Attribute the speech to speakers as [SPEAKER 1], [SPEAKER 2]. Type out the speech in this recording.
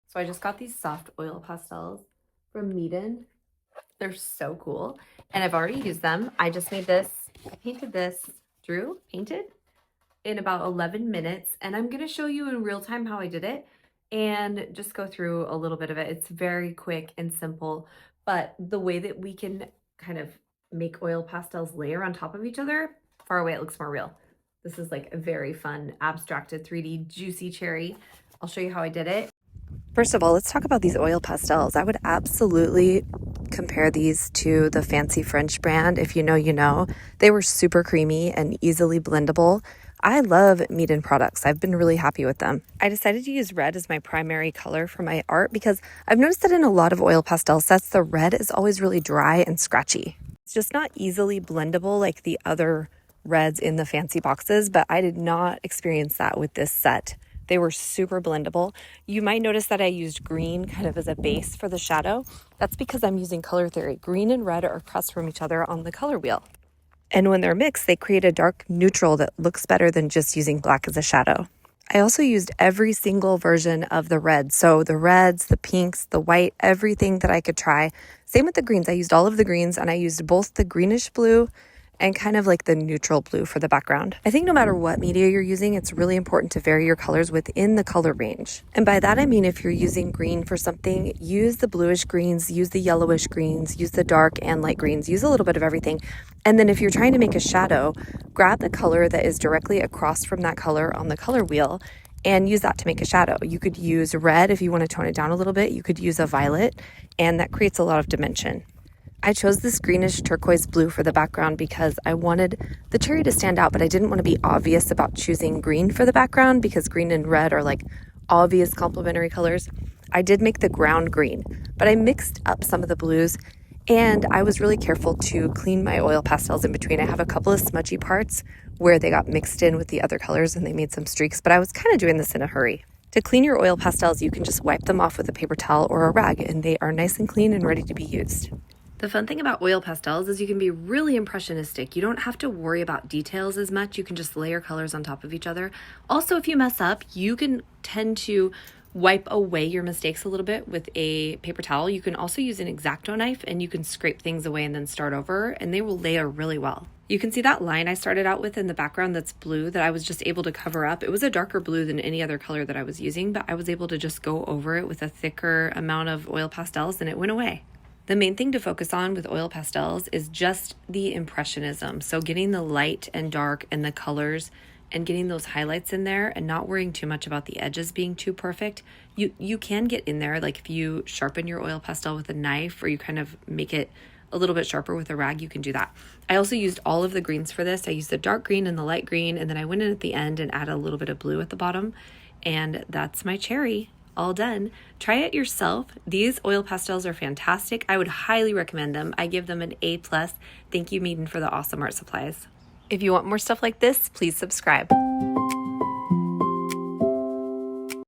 [SPEAKER 1] So I just got these soft oil pastels from Meeden. They're so cool. And I've already used them. I just made this, I painted this, painted in about 11 minutes. And I'm gonna show you in real time how I did it and just go through a little bit of it. It's very quick and simple, but the way that we can kind of make oil pastels layer on top of each other, far away it looks more real. This is like a very fun abstracted 3D juicy cherry. I'll show you how I did it. First of all, let's talk about these oil pastels. I would absolutely compare these to the Fancy French brand. If you know, you know. They were super creamy and easily blendable. I love Meeden products. I've been really happy with them. I decided to use red as my primary color for my art because I've noticed that in a lot of oil pastel sets, the red is always really dry and scratchy. It's just not easily blendable like the other reds in the fancy boxes, but I did not experience that with this set. They were super blendable. You might notice that I used green kind of as a base for the shadow. That's because I'm using color theory. Green and red are across from each other on the color wheel. And when they're mixed, they create a dark neutral that looks better than just using black as a shadow. I also used every single version of the red. So the reds, the pinks, the white, everything that I could try. Same with the greens. I used all of the greens and I used both the greenish blue and kind of like the neutral blue for the background. I think no matter what media you're using, it's really important to vary your colors within the color range. And by that, I mean if you're using green for something, use the bluish greens, use the yellowish greens, use the dark and light greens, use a little bit of everything. And then if you're trying to make a shadow, grab the color that is directly across from that color on the color wheel and use that to make a shadow. You could use red if you want to tone it down a little bit. You could use a violet, and that creates a lot of dimension. I chose this greenish turquoise blue for the background because I wanted the cherry to stand out, but I didn't want to be obvious about choosing green for the background because green and red are like obvious complementary colors. I did make the ground green, but I mixed up some of the blues and I was really careful to clean my oil pastels in between. I have a couple of smudgy parts where they got mixed in with the other colors and they made some streaks, but I was kind of doing this in a hurry. To clean your oil pastels, you can just wipe them off with a paper towel or a rag and they are nice and clean and ready to be used. The fun thing about oil pastels is you can be really impressionistic. You don't have to worry about details as much. You can just layer colors on top of each other. Also, if you mess up, you can tend to wipe away your mistakes a little bit with a paper towel. You can also use an X-Acto knife and you can scrape things away and then start over and they will layer really well. You can see that line I started out with in the background that's blue that I was just able to cover up. It was a darker blue than any other color that I was using, but I was able to just go over it with a thicker amount of oil pastels and it went away. The main thing to focus on with oil pastels is just the impressionism. So getting the light and dark and the colors and getting those highlights in there and not worrying too much about the edges being too perfect. You can get in there, like if you sharpen your oil pastel with a knife or you kind of make it a little bit sharper with a rag, you can do that. I also used all of the greens for this. I used the dark green and the light green, and then I went in at the end and added a little bit of blue at the bottom. And that's my cherry. All done. Try it yourself. These oil pastels are fantastic. I would highly recommend them. I give them an A+. Thank you, Meeden, for the awesome art supplies. If you want more stuff like this, please subscribe.